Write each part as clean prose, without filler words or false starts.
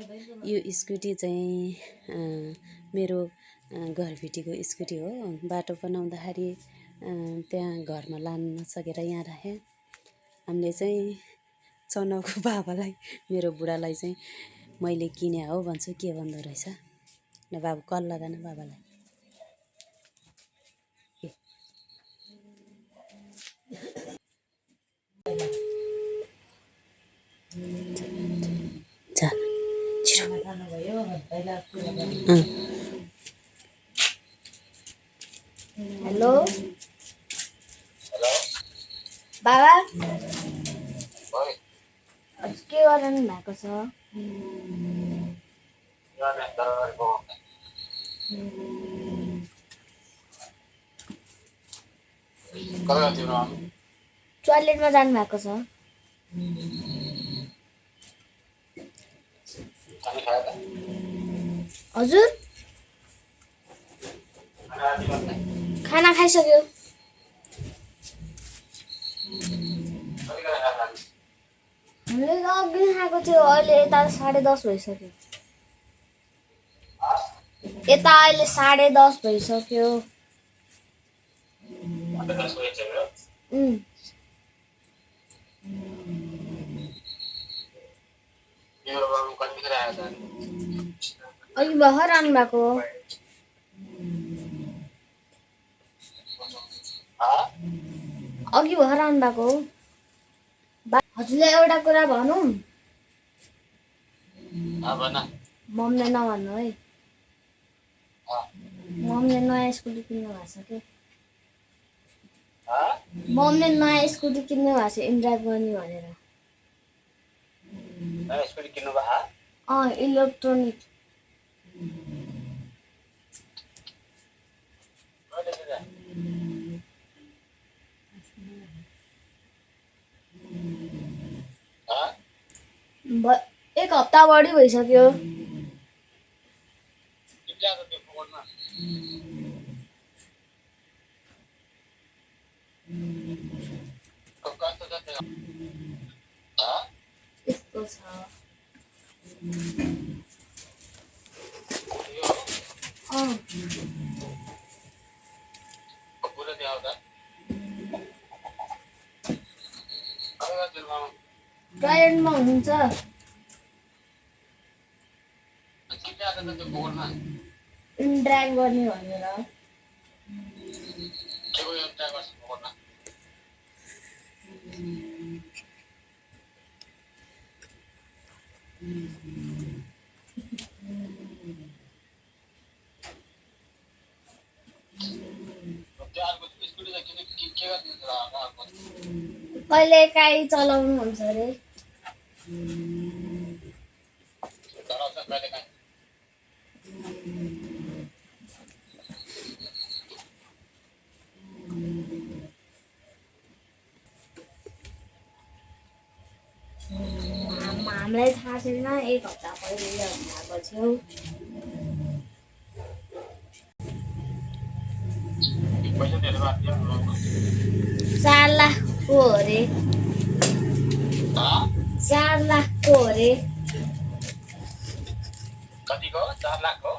यो स्कुटी चाहिँ मेरो घरबेटीको स्कुटी हो। बाटो बनाउँदाखेरि त्यहाँ घरमा लान नसकेर यहाँ राखेँ। हामीले चाहिँ चनाको बाबालाई, मेरो बुढालाई चाहिँ मैले किने हो भन्छु, के भन्दो रहेछ ल बाबु, कल लगान बाबालाई। हेलो बाबा, के गर्नु भएको छ? टोयलेटमा जानु भएको छ? हजुर, खाना खाइसक्यो। हामीले अघि खाएको थियो, अहिले यता 10:30 भइसक्यो। यता अहिले 10:30 भइसक्यो। अघि भर्खर आउनु भएको। अघि भर्खर आउनु भएको। हजुरले एउटा कुरा भनौँ? मम्मीले नभन्नु है। मम्मीले नयाँ स्कुटी किन्नु भएको छ कि? मम्मीले नयाँ स्कुटी किन्नु भएको छ, इन्ड्राइभ गर्ने भनेर। नयाँ स्कुटी किन्नु भएको? इलेक्ट्रोनिक। एक हप्ता बढी भइसक्यो। यस्तो छ। टोयलेटमा हुनुहुन्छ? ड्राइभ गर्ने भनेर। कहिले काहीँ चलाउनुहुन्छ अरे? हामीलाई थाहा छैन, एक हप्ता पहिले भएको थियो। 4 लाखको अरे। 4 लाखको अरे। कतिको? 4 लाखको?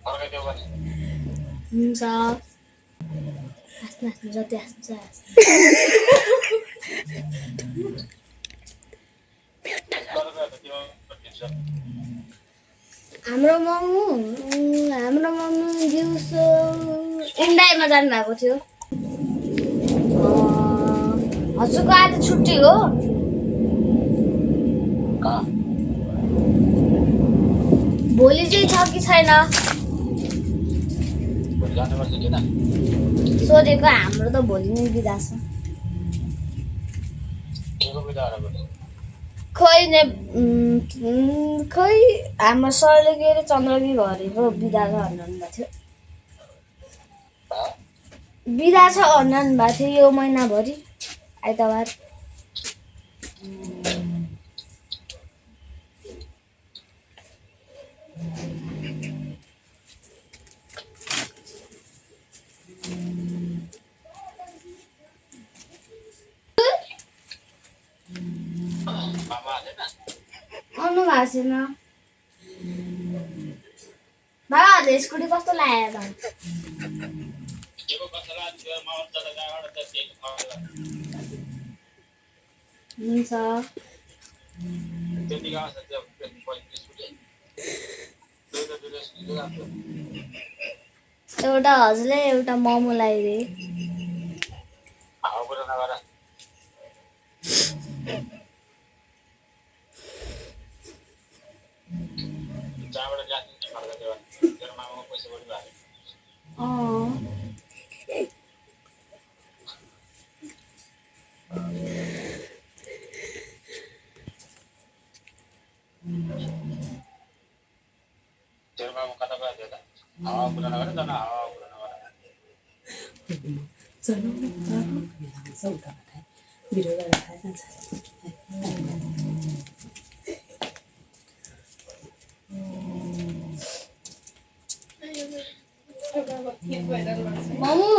फर्काइदियो भने हुन्छ। हाँस्नु जति हाँस्छ। हाम्रो मम्मी दिउँसो इन्डाइमा जानु भएको थियो। हजुरको आज छुट्टी हो? भोलि चाहिँ छ कि छैन? सोधेको। हाम्रो त भोलि नै बिदा छ। खै हाम्रो सरले के अरे चन्द्रगी घरेको बिदा छ भन्नुभएको थियो। बिदा छ भन्नुभएको थियो यो महिनाभरि आइतबार। आउनु भएको छैन बाबाहरूले स्कुटी कस्तो लागेको हुन्छ एउटा हजुरले एउटा मोमो ल्याइदिए भिडियो गरेर थाहा जान्छ मोमो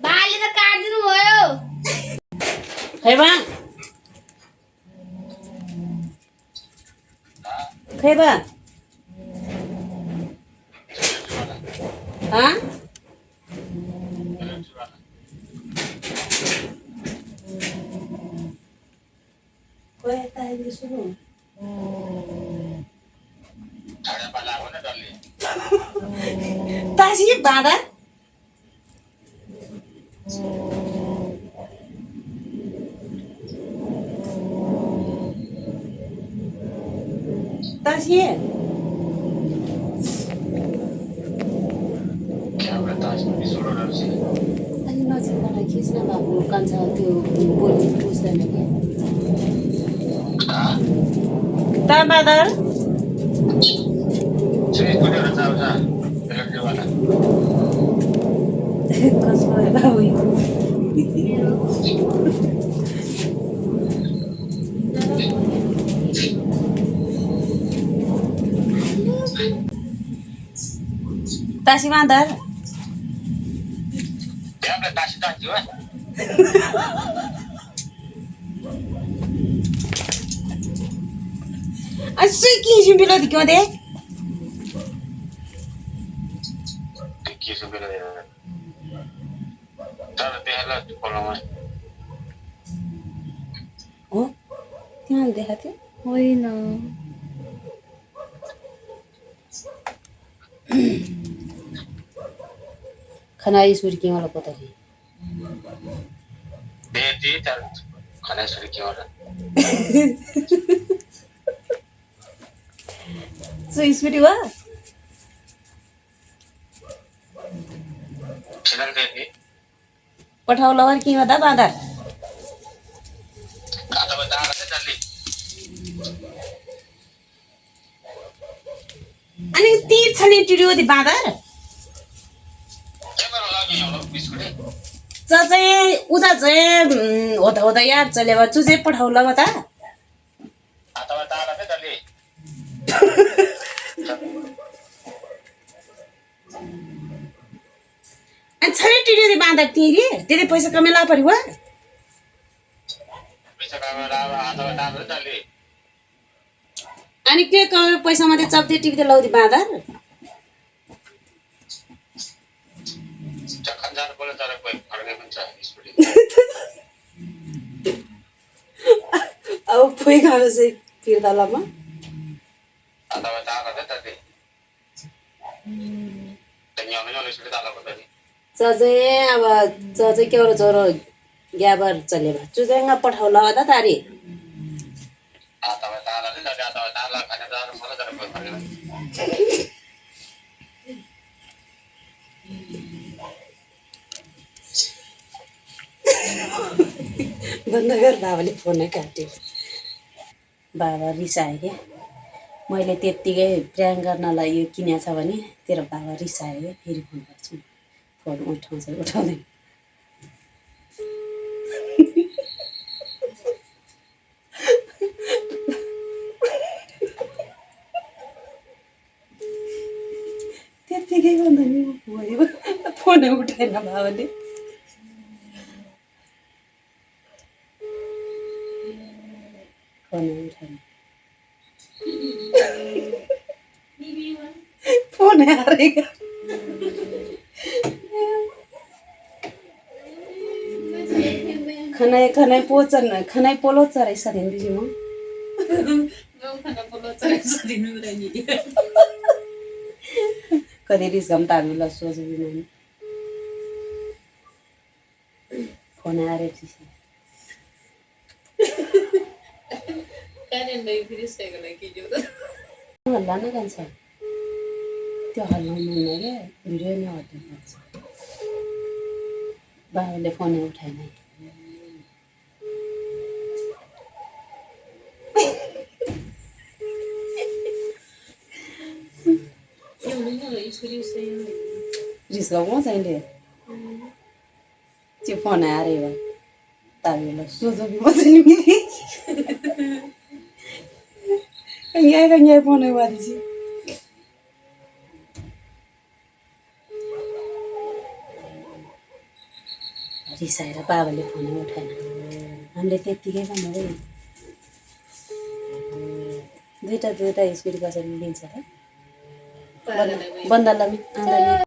बाले त काटिदिनु भयो खै बा खै बा हाँ तासी बाँधा तासी अलि नजिकबाट खिच्न भएको कान्छ त्यो बोल्नु बुझ्दैन कि दामबादर कसको होला उयो तासी बाँदर Así que yo me lo digo de. Oh, त्यहाँ देखा थियो होइन खाना यसरी के वाला पता नहीं सो इसमें हुआ पठाओ लवर की होता बादर अनि ती छने टिडियो दि बादर चाहिँ उता चाहिँ होता होता यार चलेवा चुजे पठाउ ल त अनि छने टिडियो दि बादर तिरी त्यति पैसा कमेला परिवा अनि के पैसा मात्रै चप्दे टिप्दे लाउँदै बाँदर अब फुइ खानु चाहिँ फिर्तालामा चाहिँ अब चाहिँ के चोरो ग्याबर चलेर चुजेङ्गा पठाउला त तारी बन्द गर बाबाले फोनै काट्यो बाबा रिसायो क्या मैले त्यत्तिकै प्र्याङ्क गर्नलाई यो किनेको छ भने तेरो बाबा रिसायो क्या फेरि फोन गर्छु फोन उठाउँछ उठाउँदैन त्यत्तिकै भन्दा नि भयो फोनै उठाएन बाबाले फोन उठाएन फोन हारेको खनाइ खनाइ पोचन खनाइ पोलो चराइ सदिन दिदी म कति रिस गम तार्नुलाई सोच्छु बिना फोन आएर हल्ला न जान्छ त्यो हल्ला मन क्या भिडियो नै हट्नु पर्छ बाबाले फोनै उठाएन रिस गम चाहिँले त्यो फोन आएर भए तारीलाई सोझो बस्नु मिली यहाँ फोन वाली चाहिँ रिसाएर बाबाले फोनै उठाएन हामीले त्यत्तिकै भन्नु दुईवटा स्कुटी कसरी लिन्छ र बन्दालाई